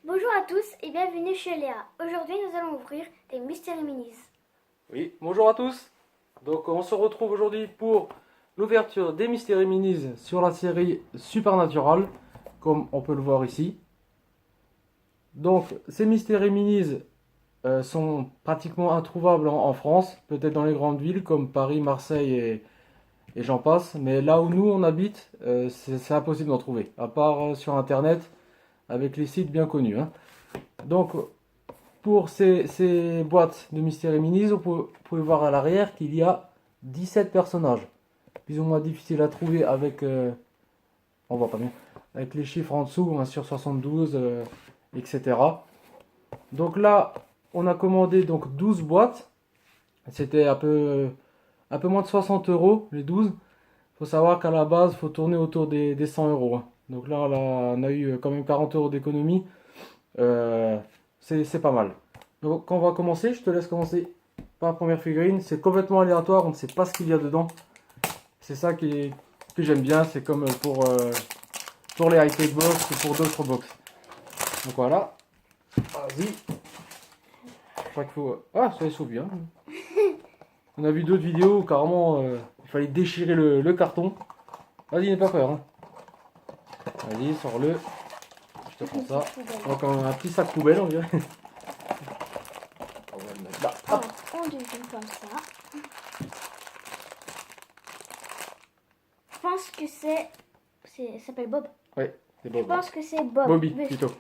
Bonjour à tous et bienvenue chez Léa. Aujourd'hui, nous allons ouvrir des Mystery Minis. Oui, bonjour à tous. Donc on se retrouve aujourd'hui pour l'ouverture des Mystery Minis sur la série Supernatural, comme on peut le voir ici. Donc ces Mystery Minis sont pratiquement introuvables en France, peut-être dans les grandes villes comme Paris, Marseille et j'en passe. Mais là où nous on habite, c'est impossible d'en trouver, à part sur Internet avec les sites bien connus, hein. Donc pour ces boîtes de Mystery Minis, vous pouvez voir à l'arrière qu'il y a 17 personnages. Plus ou moins difficile à trouver avec, on voit pas bien, avec les chiffres en dessous, 1 sur 72, etc. Donc là, on a commandé donc 12 boîtes. C'était un peu moins de 60 euros les 12. Il faut savoir qu'à la base, il faut tourner autour des 100 euros, hein. Donc là, on a eu quand même 40 euros d'économie. Euh, c'est pas mal. Donc on va commencer, je te laisse commencer par la première figurine. C'est complètement aléatoire, on ne sait pas ce qu'il y a dedans. C'est ça que j'aime bien, c'est comme pour les high-tech box ou pour d'autres box. Donc voilà, vas-y. Je crois qu'il faut... Ah, ça s'ouvre bien. On a vu d'autres vidéos où carrément il fallait déchirer le carton. Vas-y, n'aie pas peur, hein. Vas-y, sors-le. Je te prends ça. Donc un petit sac poubelle, on dirait. On va le mettre là. Hop. Alors, on devine comme ça. Je pense que ça s'appelle Bob. Ouais, c'est Je Bob. pense que c'est Bob. Bobby, Mais plutôt.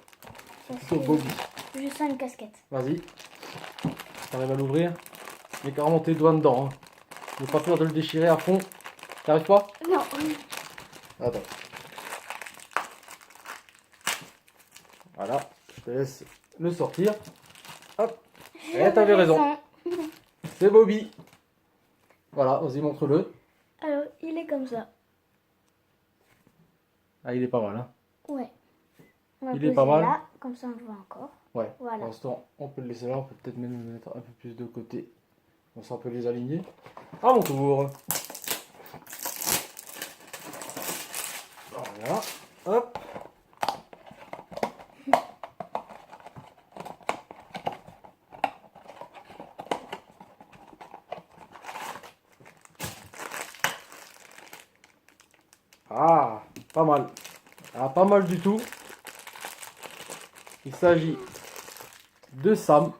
parce Plutôt que Bobby. je sens une casquette. Vas-y. T'arrives à l'ouvrir. Mets carrément tes doigts dedans, hein. N'aie pas peur de le déchirer à fond. T'arrives pas? Non. Attends. Voilà. Je te laisse le sortir. Hop. Eh, t'avais raison. C'est Bobby. Voilà, vas-y, montre-le. Alors, il est comme ça. Ah, il est pas mal, hein. Ouais. On va Il est poser pas mal. là, comme ça on le voit encore. Ouais. Voilà. Pour l'instant, on peut le laisser là. On peut peut-être même le mettre un peu plus de côté. Comme ça, on peut les aligner. À mon tour. Voilà. Hop. Ah, pas mal. Ah, pas mal du tout. Il s'agit de Sam.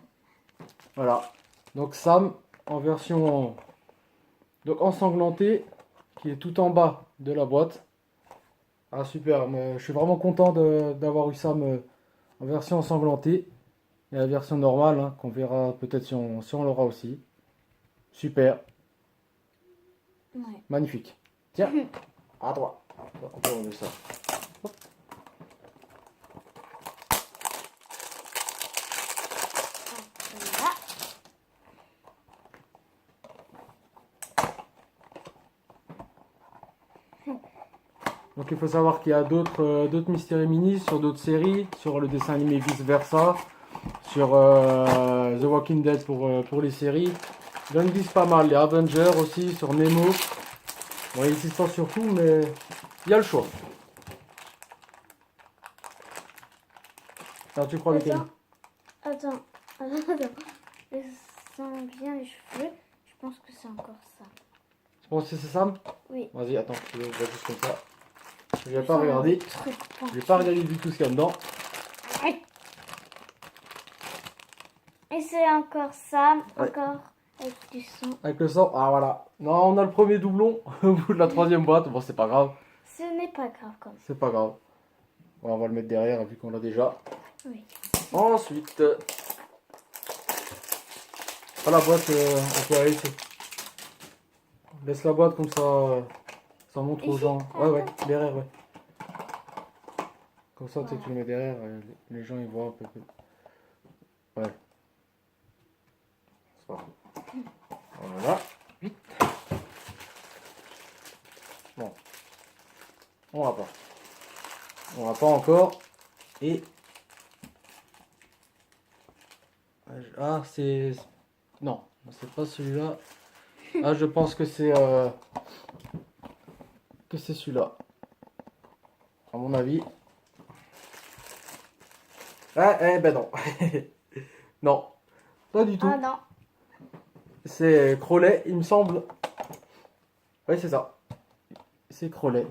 Voilà. Donc Sam en version donc ensanglantée qui est tout en bas de la boîte. Ah super, mais je suis vraiment content d'avoir eu Sam en version ensanglantée. Et la version normale, hein, qu'on verra peut-être si on l'aura aussi. Super, Ouais. magnifique. Tiens, à droite. On peut remettre ça. Voilà. Donc il faut savoir qu'il y a d'autres Mystery Minis sur d'autres séries, sur le dessin animé Vice Versa, sur The Walking Dead pour les séries. Il en existe pas mal, les Avengers aussi, sur Nemo. Bon, il existe pas sur tout, mais il y a le choix. Alors tu crois lequel? Attends. Je sens bien les cheveux. Je pense que c'est encore ça. Tu penses que c'est Sam? Oui. Vas-y, attends, je vais juste comme ça. Je vais Je pas sens regarder. un truc Je vais pas regarder du tout ce qu'il y a dedans. Et c'est encore ça, Ouais. encore avec du sang. Avec le sang, ah voilà. Non, on a le premier doublon au bout de la troisième boîte. Bon, c'est pas grave. Ce n'est pas grave comme ça. C'est pas grave. Bon, on va le mettre derrière vu qu'on l'a déjà. Oui. Ensuite, la boîte, on peut arrêter. Laisse la boîte comme ça, ça montre aux Ici? gens. Ah, Ouais, d'accord. derrière, ouais. Comme ça, tu sais, Voilà. tu le mets derrière, les gens ils voient un peu. Ouais. C'est pas grave. Voilà. Vite. Bon. On va pas. On va pas encore. Et. Ah, c'est. Non, c'est pas celui-là. Ah, je pense que c'est celui-là. À mon avis. Ah, eh ben non. Non, pas du tout. Ah non. C'est Crowley, il me semble. Oui, c'est ça. C'est Crowley.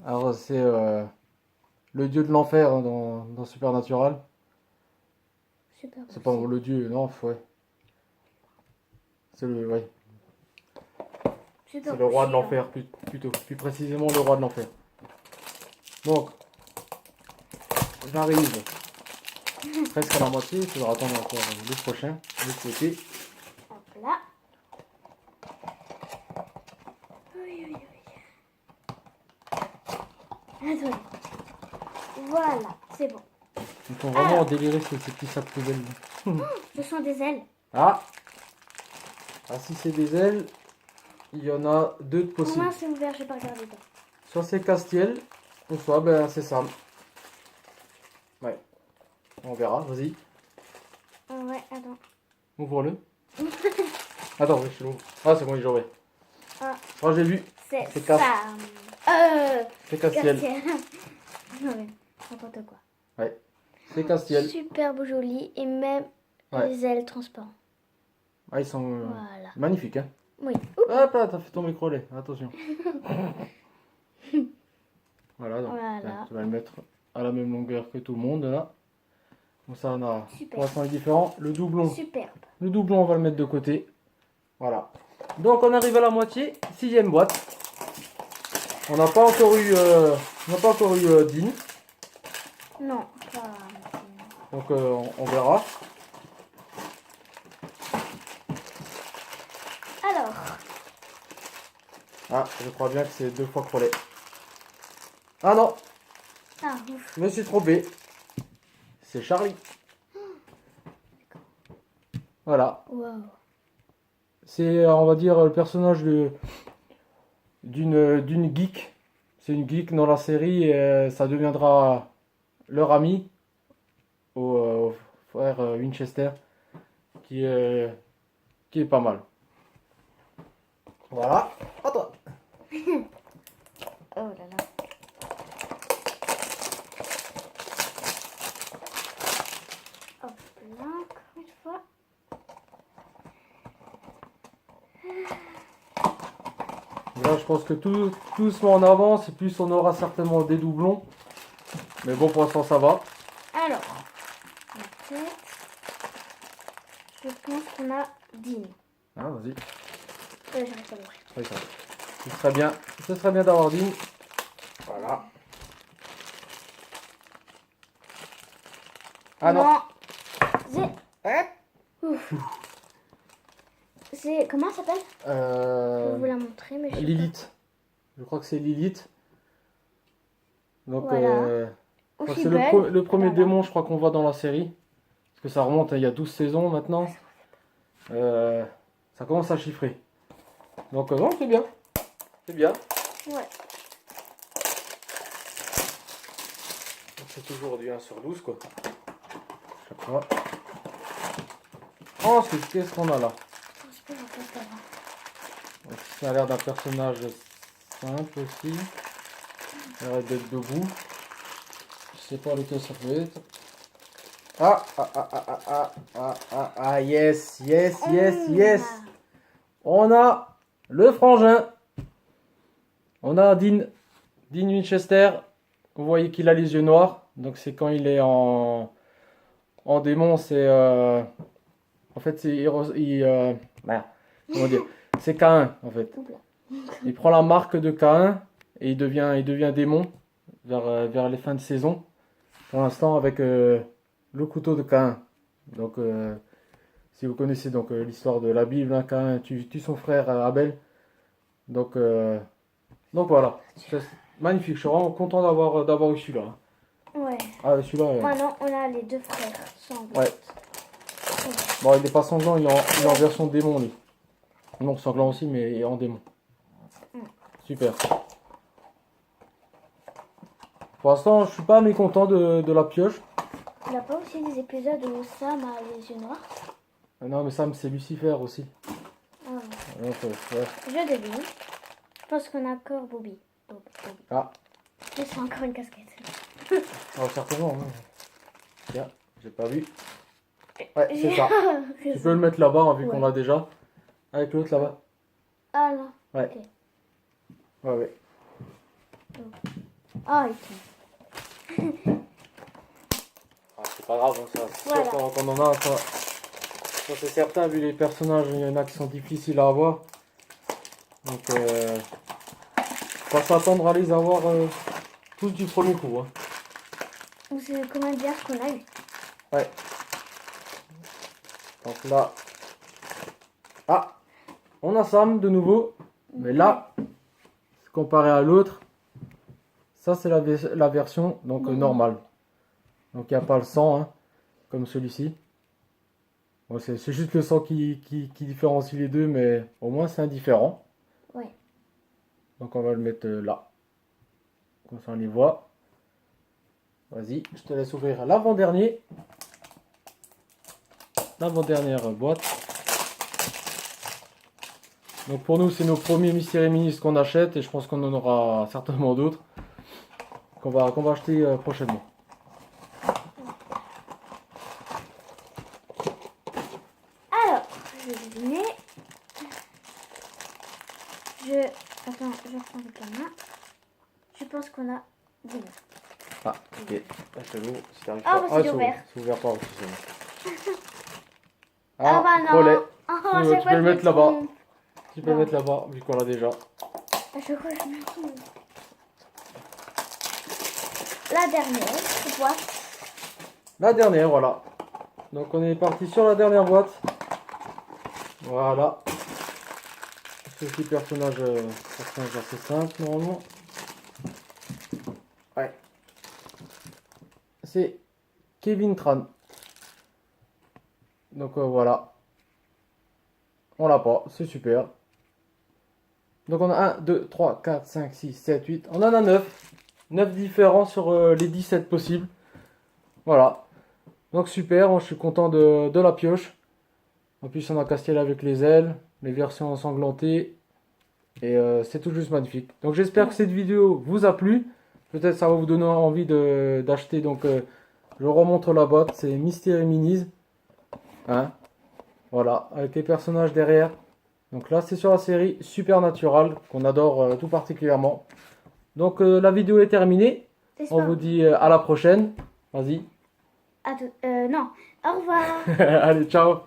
Alors, c'est le dieu de l'enfer hein, dans Supernatural. Super C'est pas beau. le dieu, non, ouais. C'est le, ouais. Super C'est le roi de beau, l'enfer, plutôt. Plus précisément, le roi de l'enfer. Donc, j'arrive presque à la moitié. Il faudra attendre encore le prochain, le côté. Hop là. Oui, oui, oui. Attendez. Voilà, c'est bon. Ils sont vraiment délirés sur ces petits sacs poubelles. Ce sont des ailes. Ah! Ah, si c'est des ailes, il y en a deux de Pour possibles. moi, c'est ouvert, je vais pas regarder dedans. Soit c'est Castiel, ou soit ben, c'est Sam. Ouais. On verra, vas-y. Ah ouais, attends. Ouvre-le. Attends, oui, je l'ouvre. Ah, c'est bon, il jouait. Ah. Oh, j'ai vu. C'est C'est Sam. C'est Castiel. Non mais, n'importe quoi. Ouais. C'est Castiel. Super beau, joli. Et même Ouais. les ailes transparentes. Ah, ils sont Voilà. magnifiques, hein. Oui. Hop là, t'as fait ton micro lait. Attention. Voilà, donc Voilà. ben, tu vas le mettre à la même longueur que tout le monde, là. Comme ça, on a Super. pour l'instant les différents. Le doublon. Superbe. Le doublon, on va le mettre de côté. Voilà. Donc, on arrive à la moitié. 6e boîte. On n'a pas encore eu, Dean. Non, pas. Donc, on verra. Alors, Ah, je crois bien que c'est 2 fois Crowley. Ah non, ah ouf. je me suis trompé. C'est Charlie. Voilà. Waouh. C'est, on va dire, le personnage d'une geek. C'est une geek dans la série et ça deviendra leur ami au frère Winchester qui est pas mal. Voilà. À toi. Oh là là. Hop là, encore une fois. Là, je pense que tout doucement en avance, et plus on aura certainement des doublons. Mais bon, pour l'instant, ça va. Alors, la tête. Je pense qu'on a Dean. Ah, vas-y. J'arrive pas à l'ouvrir. Oui, ça va. Ce serait bien d'avoir Dean. Voilà. Ah non. C'est. Ouf. C'est. Comment ça s'appelle? Je vais vous la montrer, mais je sais Lilith. Je crois que c'est Lilith. Donc, Voilà. je pas. crois que c'est le premier démon, je crois, qu'on voit dans la série. Parce que ça remonte, il y a 12 saisons maintenant. Ça commence à chiffrer. Donc, non, c'est bien. C'est bien. Ouais. C'est toujours du 1 sur 12, quoi. Chaque fois. Ensuite, qu'est-ce qu'on a là? Donc, ça a l'air d'un personnage simple aussi. Il a l'air d'être debout. Je sais pas lequel ça peut être. Yes, yes, yes, yes. On a le frangin. On a Dean Winchester. Vous voyez qu'il a les yeux noirs. Donc c'est quand il est en démon, c'est en fait c'est comment dire, c'est Caïn en fait. Il prend la marque de Caïn et il devient démon vers les fins de saison. Pour l'instant avec le couteau de Caïn. Donc si vous connaissez donc l'histoire de la Bible, hein, Caïn tue son frère Abel. Donc voilà, c'est magnifique. Je suis vraiment content d'avoir eu celui-là. Hein. Ouais. Ah celui-là. Maintenant on a les deux frères sanglants. Ouais. Bon, il n'est pas sanglant, il est en version démon lui. Non, sanglant aussi, mais en démon. Super. Pour l'instant, je suis pas mécontent de la pioche. Il n'y a pas aussi des épisodes où Sam a les yeux noirs? Non, mais Sam, c'est Lucifer aussi. Ah. Donc, ouais. Je devine. Je pense qu'on a encore Bobby. Ah, Et c'est encore une casquette. certainement. Ouais. Tiens, j'ai pas vu. Ouais, c'est ça. Tu raison. peux le mettre là-bas, hein, vu Ouais. qu'on l'a déjà. Avec l'autre là-bas. Ah là. Ouais. Ok. Ouais, ouais. Ah, il tient. Ah, c'est pas grave, hein, ça. C'est Voilà. sûr qu'on en a. Ça, c'est certain, vu les personnages, il y en a qui sont difficiles à avoir. Donc, faut pas s'attendre à les avoir tous du premier coup. Hein. Ou c'est combien de bières qu'on a eu? Ouais. Donc là. Ah, on a Sam de nouveau. Mais là, comparé à l'autre, ça c'est la version donc normale. Donc il n'y a pas le sang, hein, comme celui-ci. Bon, c'est juste le sang qui différencie les deux, mais au moins c'est indifférent. Ouais. Donc on va le mettre là. Comme ça on les voit. Vas-y, je te laisse ouvrir l'avant-dernier. L'avant-dernière boîte. Donc pour nous, c'est nos premiers Mystery Minis qu'on achète et je pense qu'on en aura certainement d'autres qu'on va acheter prochainement. Alors, je vais deviner. Attends, je reprends avec la main. Je pense qu'on a 19. Ah, ok. Lâche-le, si t'arrives Ah, pas. bah, c'est ouvert. C'est ouvert par officiellement. Ah, bah non. relais. Ah, Tu à peux chaque fois, le je mettre me là-bas. trompe. Tu peux le Non. mettre là-bas, vu qu'on l'a déjà. À chaque fois, je me trompe. La dernière, c'est quoi? La dernière, voilà. Donc on est parti sur la dernière boîte. Voilà. Ce petit personnage assez simple normalement. Ouais. C'est Kevin Tran. Donc voilà. On l'a pas, c'est super. Donc on a 1, 2, 3, 4, 5, 6, 7, 8. On en a 9. 9 différents sur les 17 possibles. Voilà. Donc super, je suis content de la pioche. En plus on a Castiel avec les ailes, les versions ensanglantées. Et c'est tout juste magnifique. Donc j'espère que cette vidéo vous a plu. Peut-être ça va vous donner envie d'acheter. Donc je remontre la boîte. C'est Mystery Minis. Hein, voilà, avec les personnages derrière. Donc là c'est sur la série Supernatural qu'on adore tout particulièrement. Donc la vidéo est terminée. On vous dit à la prochaine. Vas-y. Non. Au revoir. Allez, ciao.